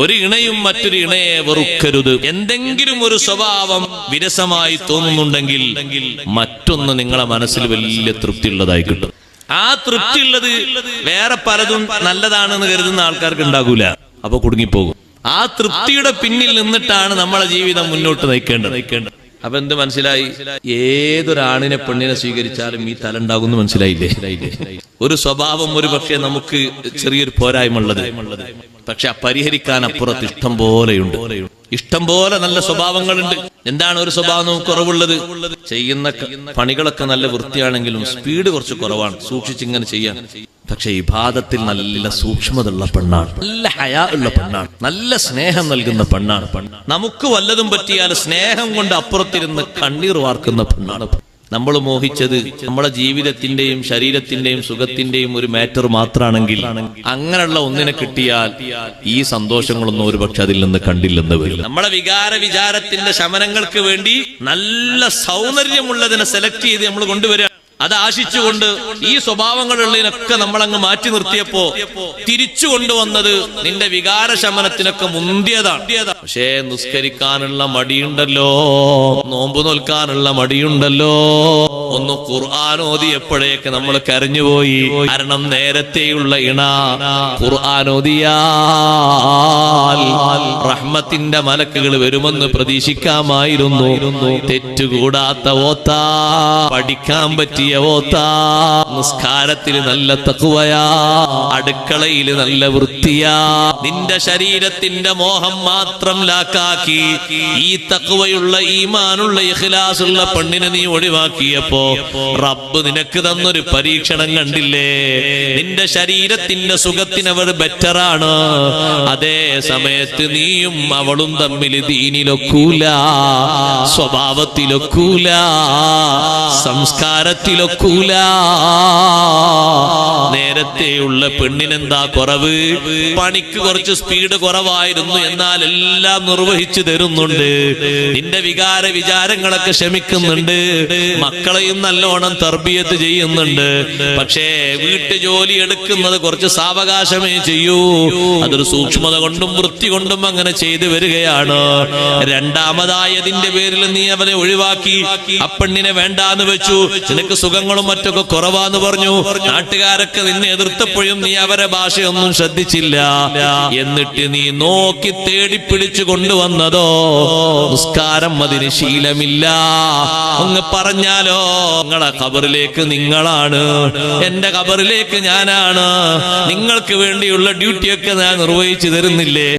ഒരു ഇണയും മറ്റൊരു ഇണയെ വെറുക്കരുത്. എന്തെങ്കിലും ഒരു സ്വഭാവം വിരസമായി തോന്നുന്നുണ്ടെങ്കിൽ മറ്റൊന്ന് നിങ്ങളെ മനസ്സിൽ വലിയ തൃപ്തിയുള്ളതായി കിട്ടും. ആ തൃപ്തിയുള്ളത് വേറെ പലതും നല്ലതാണെന്ന് കരുതുന്ന ആൾക്കാർക്ക് ഉണ്ടാകൂല. അപ്പൊ കുടുങ്ങിപ്പോകും. ആ തൃപ്തിയുടെ പിന്നിൽ നിന്നിട്ടാണ് നമ്മളെ ജീവിതം മുന്നോട്ട് നയിക്കേണ്ടത്. അപ്പൊ എന്ത് മനസ്സിലായി? ഏതൊരാണിനെ പെണ്ണിനെ സ്വീകരിച്ചാലും ഈ തല ഉണ്ടാകുന്നു. മനസ്സിലായില്ലേ? ഒരു സ്വഭാവം ഒരു പക്ഷേ നമുക്ക് ചെറിയൊരു പോരായ്മ ഉള്ളത്, പക്ഷെ പരിഹരിക്കാൻ അപ്പുറത്ത് ഇഷ്ടം പോലെയുണ്ട്. ഇഷ്ടം പോലെ നല്ല സ്വഭാവങ്ങളുണ്ട്. എന്താണ് ഒരു സ്വഭാവം നമുക്ക് കുറവുള്ളത്? ചെയ്യുന്ന പണികളൊക്കെ നല്ല വൃത്തിയാണെങ്കിലും സ്പീഡ് കുറച്ച് കുറവാണ്. സൂക്ഷിച്ചിങ്ങനെ ചെയ്യാൻ. പക്ഷെ ഇബാദത്തിൽ നല്ല സൂക്ഷ്മത ഉള്ള പെണ്ണാണ്, നല്ല ഹയാ ഉള്ള പെണ്ണാണ്, നല്ല സ്നേഹം നൽകുന്ന പെണ്ണാണ്. നമുക്ക് വല്ലതും പറ്റിയാൽ സ്നേഹം കൊണ്ട് അപ്പുറത്തിരുന്ന് കണ്ണീർ വാർക്കുന്ന പെണ്ണാണ്. നമ്മൾ മോഹിച്ചത് നമ്മളെ ജീവിതത്തിന്റെയും ശരീരത്തിന്റെയും സുഖത്തിന്റെയും ഒരു മാറ്റർ മാത്രമാണെങ്കിൽ അങ്ങനെയുള്ള ഒന്നിനെ കിട്ടിയാൽ ഈ സന്തോഷങ്ങളൊന്നും ഒരുപക്ഷെ അതിൽ നിന്ന് കണ്ടില്ലെന്ന് വരും. നമ്മളെ വിചാരത്തിന്റെ ശമനങ്ങൾക്ക് വേണ്ടി നല്ല സൗന്ദര്യമുള്ളതിനെ സെലക്ട് ചെയ്ത് നമ്മൾ കൊണ്ടുവരിക. അത് ആശിച്ചുകൊണ്ട് ഈ സ്വഭാവങ്ങളുള്ളതിനൊക്കെ നമ്മളങ്ങ് മാറ്റി നിർത്തിയപ്പോ തിരിച്ചു കൊണ്ടുവന്നത് നിന്റെ വികാരശമനത്തിനൊക്കെ മുന്തിയതാണ്. പക്ഷേ നിസ്കരിക്കാനുള്ള മടിയുണ്ടല്ലോ, നോമ്പ് നോൽക്കാനുള്ള മടിയുണ്ടല്ലോ. ഒന്ന് ഖുർആൻ ഓതിയപ്പോഴേക്ക് നമ്മൾ കരഞ്ഞുപോയി. കാരണം നേരത്തെയുള്ള ഇണ ഖുർആൻ ഓതിയാൽ റഹ്മത്തിന്റെ മലക്കുകൾ വരുമെന്ന് പ്രതീക്ഷിക്കാമായിരുന്നു. തെറ്റുകൂടാത്ത ഓത്താ, പഠിക്കാൻ പറ്റിയ ഓത്താ, നിസ്കാരത്തിൽ നല്ല തഖ്വയാ, അടുക്കളയിൽ നല്ല വൃത്തിയാ. നിന്റെ ശരീരത്തിന്റെ മോഹം മാത്രം ലാക്കാക്കി ഈ തഖ്വയുള്ള ഈമാനുള്ള ഇഖ്ലാസുള്ള പെണ്ണിനെ നീ ഒഴിവാക്കിയപ്പോ റബ്ബ് നിനക്ക് തന്നൊരു പരീക്ഷണം കണ്ടില്ലേ? നിന്റെ ശരീരത്തിന്റെ സുഖത്തിന് അവർ ബെറ്ററാണ്. അതേ സമയത്ത് നീയും അവളും തമ്മിൽ ദീനിലൊക്കൂല, സ്വഭാവത്തിലൊക്കൂല, സംസ്കാരത്തിലൊക്കൂല. നേരത്തെയുള്ള പെണ്ണിനെന്താ കുറവ്? പണിക്ക് കുറച്ച് സ്പീഡ് കുറവായിരുന്നു, എന്നാൽ എല്ലാം നിർവഹിച്ചു തരുന്നുണ്ട്. നിന്റെ വിചാരങ്ങളൊക്കെ ക്ഷമിക്കുന്നുണ്ട്, മക്കളെയും നല്ലോണം തർബിയത്ത് ചെയ്യുന്നുണ്ട്. പക്ഷേ വീട്ടു ജോലി എടുക്കുന്നത് കുറച്ച് സാവകാശമേ ചെയ്യൂ. അതൊരു സൂക്ഷ്മത കൊണ്ടും വൃത്തി കൊണ്ടും അങ്ങനെ ചെയ്തു വരികയാണ്. രണ്ടാമതായതിന്റെ പേരിൽ നീ അവനെ ഒഴിവാക്കി, ആ പെണ്ണിനെ വേണ്ടാന്ന് വെച്ചു. നിനക്ക് സുഖങ്ങളും മറ്റൊക്കെ കുറവാന്ന് പറഞ്ഞു. നാട്ടുകാരൊക്കെ നിന്നെ എതിർത്തപ്പോഴും നീ അവരെ ഭാഷയൊന്നും ശ്രദ്ധിച്ചില്ല. എന്നിട്ട് നീ നോക്കി തേടി പിടിച്ചു കൊണ്ടുവന്നതോ നിസ്കാരം, അതിന് ശീലമില്ല. ഒന്ന് പറഞ്ഞാലോ, നിങ്ങളെ ഖബറിലേക്ക് നിങ്ങളാണ്, എന്റെ ഖബറിലേക്ക് ഞാനാണ്. നിങ്ങൾക്ക് വേണ്ടിയുള്ള ഡ്യൂട്ടിയൊക്കെ ഞാൻ നിർവഹിച്ചു തരുന്നില്ലേ?